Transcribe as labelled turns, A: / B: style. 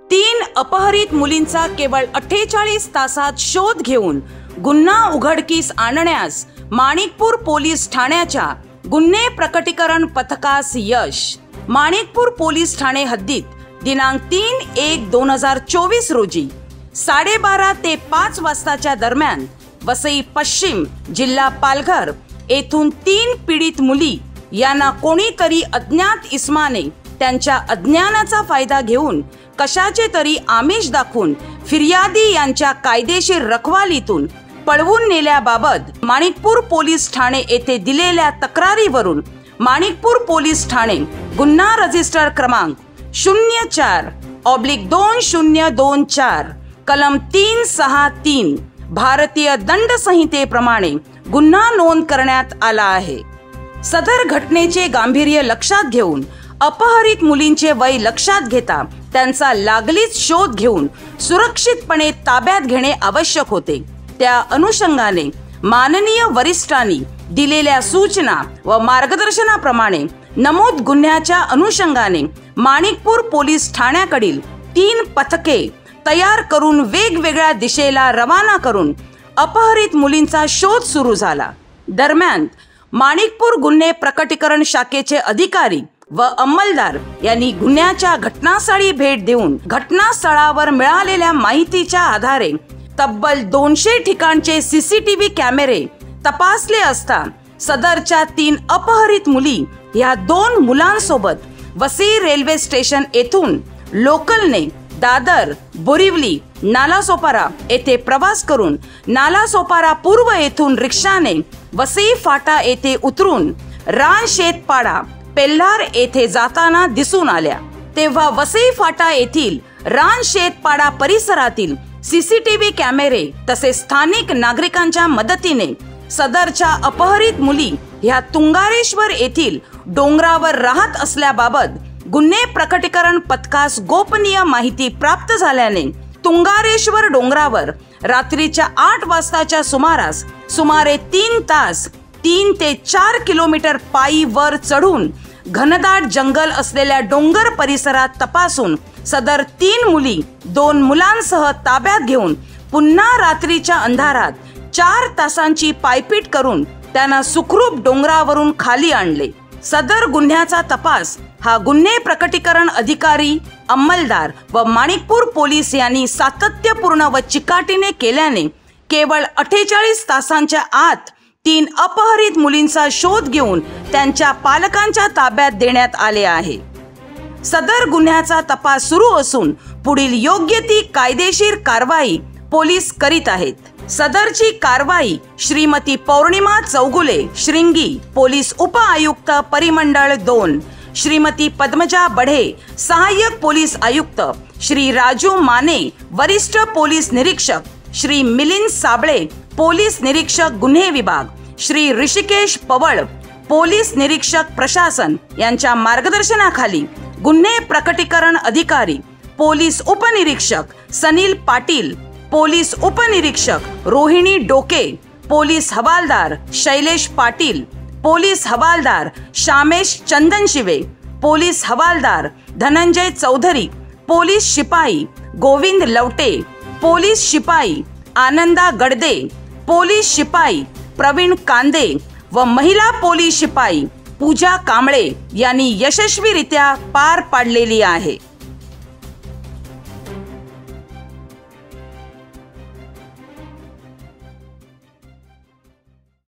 A: तीन अपहरित मुलींचा केवळ 48 तासात शोध घेऊन गुन्हा उघडकीस आणण्यास माणिकपूर पोलीस ठाण्याच्या गुन्हे प्रकटीकरण पथकास यश। माणिकपूर पोलीस ठाणे हद्दीत दिनांक 3/1/2024 रोजी 12:30 ते 5 वाजताच्या दरम्यान वसई पश्चिम जिल्हा पालघर येथून 3 पीडित मुली यांना कोणीतरी अज्ञात इसमाने त्यांच्या अज्ञानाचा फायदा घेऊन कशाचे तरी आमिष दाखवून फिर्यादी यांच्या कायदेशीर रखवालीतून पळवून नेल्याबाबत माणिकपूर पोलीस ठाणे येथे दिलेल्या तक्रारीवरून माणिकपूर पोलीस ठाणे गुन्हा रजिस्टर क्रमांक 04/2024 कलम 363 भारतीय दंड संहितेप्रमाणे गुन्हा नोंद करण्यात आला आहे। सदर घटनेचे गांभीर्य लक्षात घेऊन अपहरित मुलींचे वय लक्षात घेता त्यांचा लागलीच शोध घेऊन सुरक्षितपणे ताब्यात घेणे आवश्यक होते। त्या अनुषंगाने माननीय वरिष्ठांनी दिलेल्या सूचना व मार्गदर्शनाप्रमाणे नमूद गुन्ह्याच्या अनुषंगाने माणिकपूर पोलीस ठाण्याकडील 3 पथके तयार करून वेगवेगळ्या दिशेला रवाना करून अपहरित मुलींचा शोध सुरू झाला। दरम्यान माणिकपूर गुन्हे प्रकटीकरण शाखेचे अधिकारी व अंमलदार यांनी गुन्ह्याच्या घटनास्थळी भेट देऊन घटनास्थळावर मिळालेल्या माहितीच्या आधारे तब्बल 200 ठिकाणचे सीसीटीव्ही कॅमेरे तपासले असता सदरच्या 3 अपहरित मुली या 2 मुलांसोबत वसई रेल्वे स्टेशन येथून लोकलने दादर, बोरिवली, नालासोपारा येथे प्रवास करून नालासोपारा पूर्व येथून रिक्षाने वसई फाटा येथे उतरून रानशेतपाडा पेल्हार येथे जाताना दिसून आल्या। तेव्हा वसई फाटा येथील रानशेतपाडा परिसरातील सीसीटीव्ही कॅमेरे तसेच स्थानिक नागरिकांच्या मदतीने सदरच्या अपहरित मुली ह्या तुंगारेश्वर येथील डोंगरावर राहत असल्याबाबत गुन्हे प्रकटीकरण पथकास गोपनीय माहिती प्राप्त झाल्याने तुंगारेश्वर डोंगरावर रात्रीच्या 8 वाजताच्या सुमारास सुमारे 3 तास 3 ते 4 किलोमीटर पायी वर चढून घनदाट जंगल असलेल्या डोंगर परिसरात तपासून सदर 3 मुली 2 मुलांसह ताब्यात घेऊन पुन्हा रात्रीच्या अंधारात 4 तासांची पायपीट करून त्यांना सुखरूप डोंगरावरून खाली आणले। सदर गुन्ह्याचा तपास हा गुन्हे प्रकटीकरण अधिकारी, अंमलदार व माणिकपूर पोलीस यांनी सातत्यपूर्ण व चिकाटीने केल्याने केवळ 48 तासांच्या आत 3 अपहरित मुलींचा शोध घेऊन त्यांच्या पालकांच्या ताब्यात देण्यात आले आहे। सदर गुन्ह्याचा तपास सुरू असून पुढील योग्य ती कायदेशीर कारवाई पोलीस करीत आहेत। सदरची कारवाई श्रीमती पौर्णिमा चौगुले श्रृंगी पोलीस उप आयुक्त परिमंडळ 2, श्रीमती पद्मजा बढे सहाय्यक पोलीस आयुक्त, श्री राजू माने वरिष्ठ पोलीस निरीक्षक, श्री मिलिंद साबळे पोलीस निरीक्षक गुन्हे विभाग, श्री ऋषिकेश पवळ पोलीस निरीक्षक प्रशासन यांच्या मार्गदर्शनाखाली गुन्हे प्रकटीकरण अधिकारी पोलीस उपनिरीक्षक सनील पाटील, पोलीस उपनिरीक्षक रोहिणी डोके, पोलीस हवालदार शैलेश पाटील, पोलीस हवालदार शामेश चंदनशिवे, पोलीस हवालदार धनंजय चौधरी, पोलीस शिपाई गोविंद लवटे, पोलीस शिपाई आनंदा गडदे, पोलीस शिपाई प्रवीण कांदे व महिला पोलीस शिपाई पूजा कांबळे यांनी यशस्वीरित्या पार पाडलेली आहे।